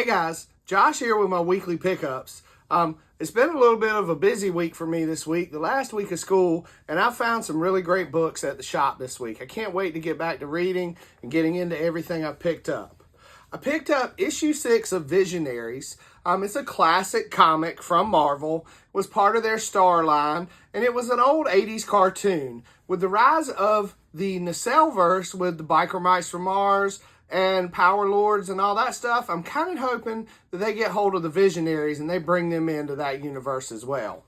Hey guys, Josh here with my weekly pickups. It's been a little bit of a busy week for me this week, the last week of school, and I found some really great books at the shop this week. I can't wait to get back to reading and getting into everything I've picked up. I picked up issue 6 of Visionaries. It's a classic comic from Marvel. It was part of their Star line, and it was an old 80s cartoon. With the rise of the Nacelle-verse with the Biker Mice from Mars and Power Lords and all that stuff, I'm kind of hoping that they get hold of the Visionaries and they bring them into that universe as well.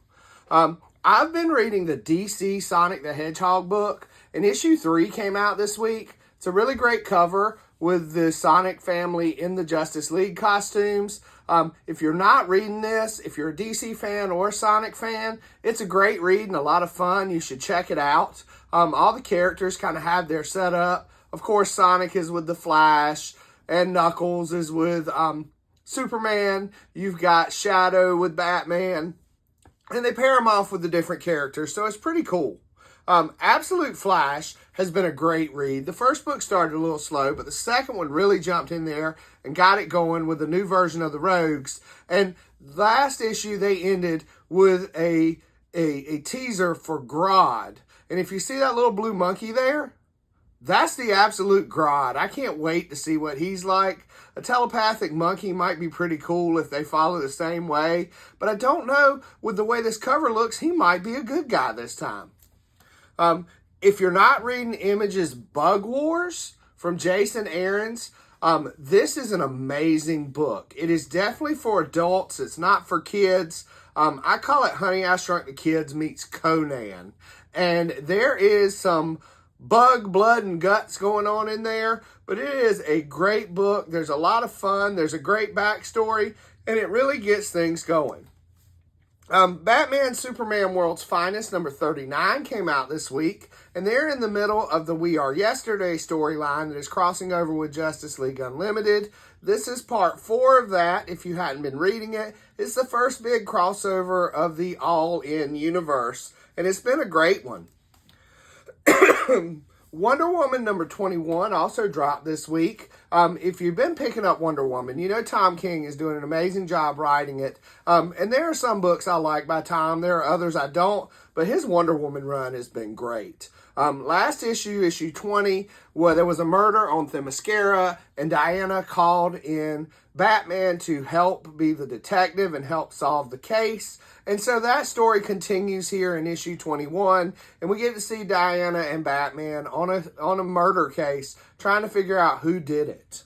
I've been reading the DC Sonic the Hedgehog book, and issue 3 came out this week. It's a really great cover with the Sonic family in the Justice League costumes. If you're not reading this, if you're a DC fan or a Sonic fan, it's a great read and a lot of fun. You should check it out. All the characters kind of have their setup. Of course, Sonic is with the Flash, and Knuckles is with Superman. You've got Shadow with Batman, and they pair them off with the different characters, so it's pretty cool. Absolute Flash has been a great read. The first book started a little slow, but the second one really jumped in there and got it going with a new version of the Rogues. And last issue, they ended with a teaser for Grodd. And if you see that little blue monkey there, that's the absolute Grodd. I can't wait to see what he's like. A telepathic monkey might be pretty cool if they follow the same way, but I don't know, with the way this cover looks, he might be a good guy this time. If you're not reading Image's Bug Wars from Jason Aaron's, this is an amazing book. It is definitely for adults. It's not for kids. I call it Honey, I Shrunk the Kids meets Conan. And there is some bug, blood, and guts going on in there, but it is a great book. There's a lot of fun. There's a great backstory, and it really gets things going. Batman Superman World's Finest number 39 came out this week, and they're in the middle of the We Are Yesterday storyline that is crossing over with Justice League Unlimited. This is part 4 of that, if you hadn't been reading it. It's the first big crossover of the All-In universe, and it's been a great one. Wonder Woman number 21 also dropped this week. If you've been picking up Wonder Woman, you know Tom King is doing an amazing job writing it. And there are some books I like by Tom. There are others I don't. But his Wonder Woman run has been great. Last issue, issue 20, where there was a murder on Themyscira, and Diana called in Batman to help be the detective and help solve the case. And so that story continues here in issue 21, and we get to see Diana and Batman on a murder case, trying to figure out who did it.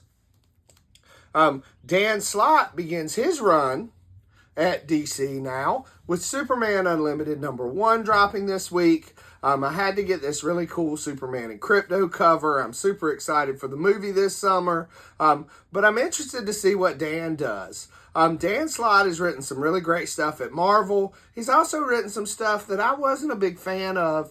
Dan Slott begins his run at DC now, with Superman Unlimited number 1 dropping this week. I had to get this really cool Superman and Crypto cover. I'm super excited for the movie this summer, but I'm interested to see what Dan does. Dan Slott has written some really great stuff at Marvel. He's also written some stuff that I wasn't a big fan of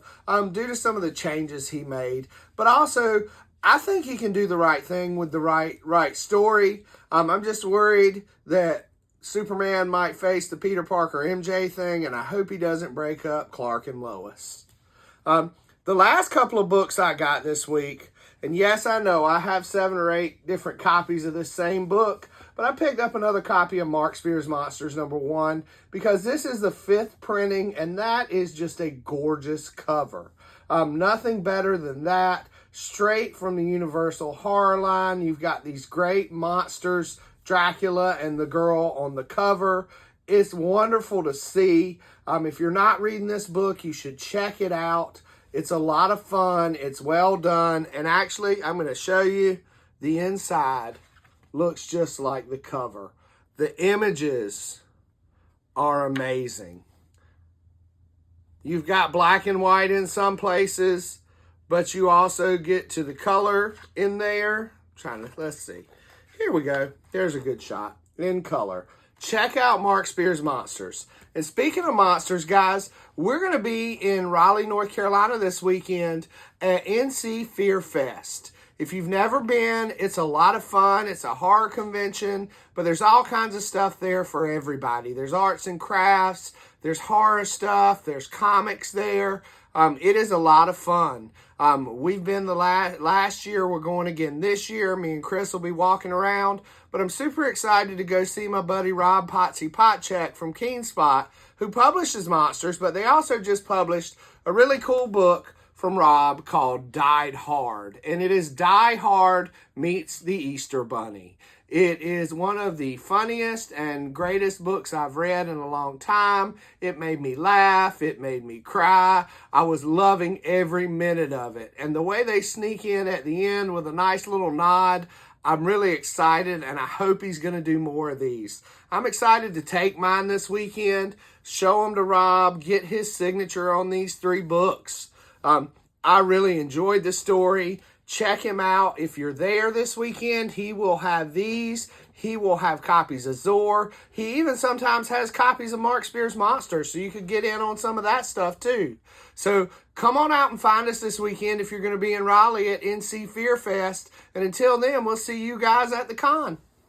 due to some of the changes he made, but also I think he can do the right thing with the right story. I'm just worried that Superman might face the Peter Parker MJ thing, and I hope he doesn't break up Clark and Lois. The last couple of books I got this week, and yes, I know I have 7 or 8 different copies of this same book, but I picked up another copy of Mark Spears Monsters number 1 because this is the 5th printing, and that is just a gorgeous cover. Nothing better than that. Straight from the Universal horror line, you've got these great monsters, Dracula and the girl on the cover. It's wonderful to see. If you're not reading this book, you should check it out. It's a lot of fun. It's well done. And actually, I'm going to show you the inside. Looks just like the cover. The images are amazing. You've got black and white in some places, but you also get to the color in there. Let's see. Here we go. There's a good shot in color. Check out Mark Spears Monsters. And speaking of monsters, guys, we're going to be in Raleigh, North Carolina this weekend at NC Fear Fest. If you've never been, it's a lot of fun. It's a horror convention, but there's all kinds of stuff there for everybody. There's arts and crafts. There's horror stuff. There's comics there. It is a lot of fun. We've been the last year. We're going again this year. Me and Chris will be walking around. But I'm super excited to go see my buddy Rob Potsy Potcheck from Keen Spot, who publishes Monsters, but they also just published a really cool book from Rob called Died Hard. And it is Die Hard meets the Easter Bunny. It is one of the funniest and greatest books I've read in a long time. It made me laugh. It made me cry. I was loving every minute of it. And the way they sneak in at the end with a nice little nod, I'm really excited, and I hope he's going to do more of these. I'm excited to take mine this weekend, show them to Rob, get his signature on these 3 books. I really enjoyed the story. Check him out. If you're there this weekend, he will have these. He will have copies of Zor. He even sometimes has copies of Mark Spear's Monsters, so you could get in on some of that stuff too. So come on out and find us this weekend if you're going to be in Raleigh at NC Fear Fest. And until then, we'll see you guys at the con.